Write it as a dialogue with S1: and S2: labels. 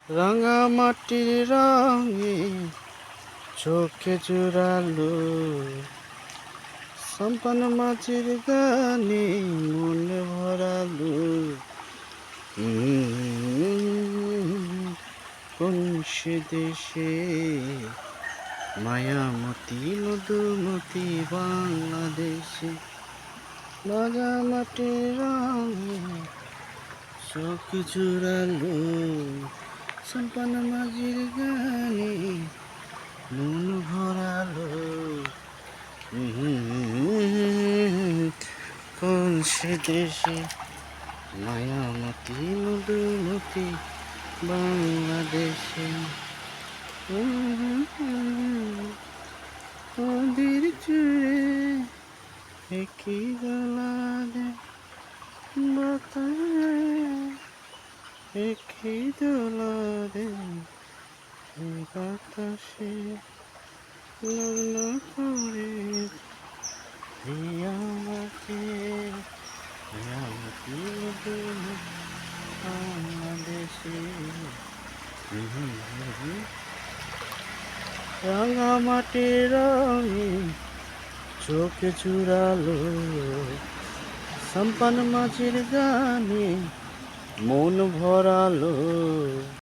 S1: রাঙা মাটির রঙে চোখে জোড়ালো, সম্পান মাঝির গানে মনে ভরালো। কোন সে দেশে মায়ামতি মধুমতি বাংলাদেশে। রাঙা মাটির রঙে চোখ জোড়ালো, সম্পান মাঝির গানে মন ভরালো। কোন সে দেশে মায়ামতি মধুমতি বাংলাদেশে। নদীর চূড়ে একই দোলারে বাতাসে, একই দোলারে বাতাসে লগ্ন করে আমাকে মায়ামতি বাংলাদেশে। রাঙা মাটির রঙে চোখে চূড়ালো, সম্পান মাঝির গানে মন ভরালো।